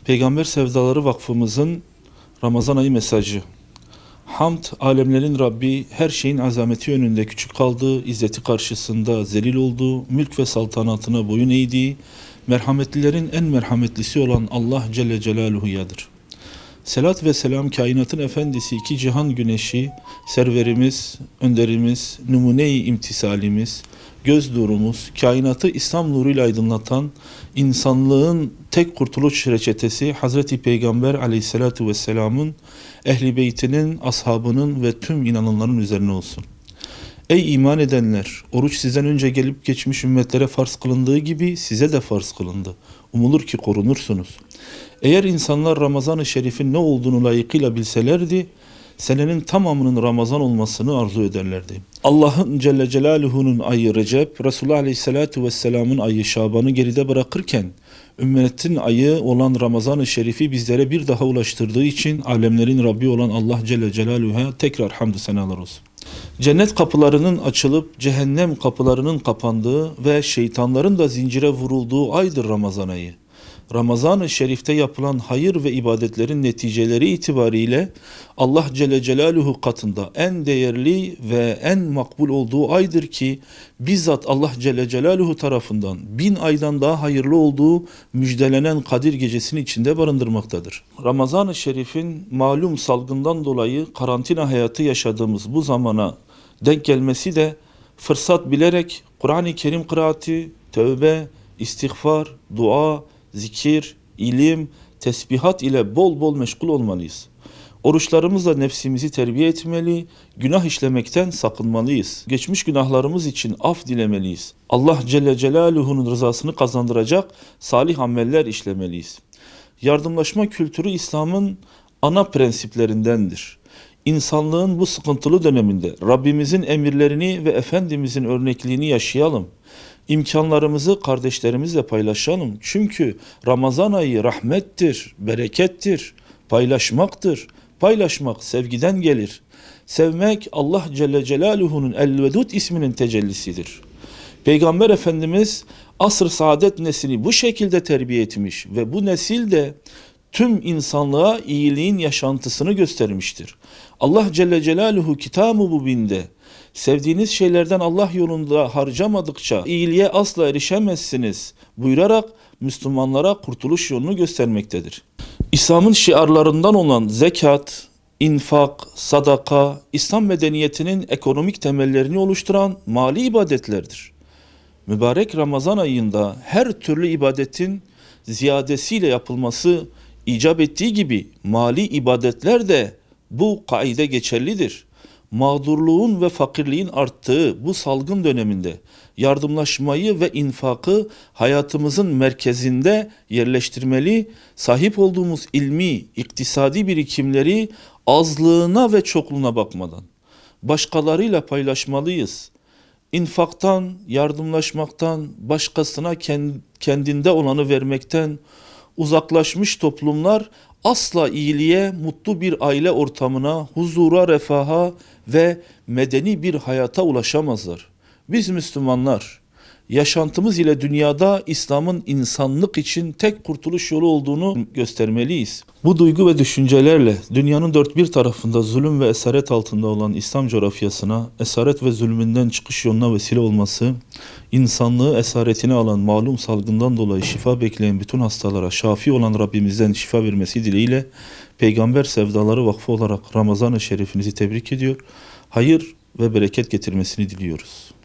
Peygamber Sevdaları Vakfımızın Ramazan ayı mesajı. Hamd, alemlerin Rabbi, her şeyin azameti önünde küçük kaldığı, izzeti karşısında zelil olduğu, mülk ve saltanatına boyun eğdiği, merhametlilerin en merhametlisi olan Allah Celle Celaluhu'yadır. Selat ve selam kainatın efendisi, iki cihan güneşi, serverimiz, önderimiz, numune-i imtisalimiz, göz nurumuz, kainatı İslam nuruyla aydınlatan, insanlığın tek kurtuluş reçetesi Hazreti Peygamber aleyhissalatu vesselamın, ehli beytinin, ashabının ve tüm inananların üzerine olsun. Ey iman edenler! Oruç sizden önce gelip geçmiş ümmetlere farz kılındığı gibi size de farz kılındı. Umulur ki korunursunuz. Eğer insanlar Ramazan-ı Şerif'in ne olduğunu layıkıyla bilselerdi, senenin tamamının Ramazan olmasını arzu ederlerdi. Allah'ın Celle Celaluhu'nun ayı Recep, Resulullah Aleyhisselatü Vesselam'ın ayı Şaban'ı geride bırakırken, ümmetin ayı olan Ramazan-ı Şerif'i bizlere bir daha ulaştırdığı için alemlerin Rabbi olan Allah Celle Celaluhu'ya tekrar hamdü senalar olsun. Cennet kapılarının açılıp cehennem kapılarının kapandığı ve şeytanların da zincire vurulduğu aydır Ramazan ayı. Ramazan-ı Şerif'te yapılan hayır ve ibadetlerin neticeleri itibariyle Allah Celle Celaluhu katında en değerli ve en makbul olduğu aydır ki bizzat Allah Celle Celaluhu tarafından 1000 aydan daha hayırlı olduğu müjdelenen Kadir gecesinin içinde barındırmaktadır. Ramazan-ı Şerif'in malum salgından dolayı karantina hayatı yaşadığımız bu zamana denk gelmesi de fırsat bilerek Kur'an-ı Kerim kıraati, tövbe, istiğfar, dua, zikir, ilim, tesbihat ile bol bol meşgul olmalıyız. Oruçlarımızla nefsimizi terbiye etmeli, günah işlemekten sakınmalıyız. Geçmiş günahlarımız için af dilemeliyiz. Allah Celle Celaluhu'nun rızasını kazandıracak salih ameller işlemeliyiz. Yardımlaşma kültürü İslam'ın ana prensiplerindendir. İnsanlığın bu sıkıntılı döneminde Rabbimizin emirlerini ve Efendimizin örnekliğini yaşayalım. İmkanlarımızı kardeşlerimizle paylaşalım. Çünkü Ramazan ayı rahmettir, berekettir, paylaşmaktır. Paylaşmak sevgiden gelir. Sevmek Allah Celle Celaluhu'nun El-Vedud isminin tecellisidir. Peygamber Efendimiz asr-ı saadet neslini bu şekilde terbiye etmiş ve bu nesil de tüm insanlığa iyiliğin yaşantısını göstermiştir. Allah Celle Celaluhu Kitab-ı Mubin'de sevdiğiniz şeylerden Allah yolunda harcamadıkça iyiliğe asla erişemezsiniz buyurarak Müslümanlara kurtuluş yolunu göstermektedir. İslam'ın şiarlarından olan zekat, infak, sadaka, İslam medeniyetinin ekonomik temellerini oluşturan mali ibadetlerdir. Mübarek Ramazan ayında her türlü ibadetin ziyadesiyle yapılması icap ettiği gibi mali ibadetler de bu kaide geçerlidir. Mağdurluğun ve fakirliğin arttığı bu salgın döneminde yardımlaşmayı ve infakı hayatımızın merkezinde yerleştirmeli, sahip olduğumuz ilmi, iktisadi birikimleri azlığına ve çokluğuna bakmadan başkalarıyla paylaşmalıyız. İnfaktan, yardımlaşmaktan, başkasına kendinde olanı vermekten uzaklaşmış toplumlar asla iyiliğe, mutlu bir aile ortamına, huzura, refaha ve medeni bir hayata ulaşamazlar. Biz Müslümanlar yaşantımız ile dünyada İslam'ın insanlık için tek kurtuluş yolu olduğunu göstermeliyiz. Bu duygu ve düşüncelerle dünyanın dört bir tarafında zulüm ve esaret altında olan İslam coğrafyasına esaret ve zulmünden çıkış yoluna vesile olması, insanlığı esaretine alan malum salgından dolayı şifa bekleyen bütün hastalara şafi olan Rabbimizden şifa vermesi dileğiyle Peygamber Sevdaları Vakfı olarak Ramazan-ı Şerifinizi tebrik ediyor, hayır ve bereket getirmesini diliyoruz.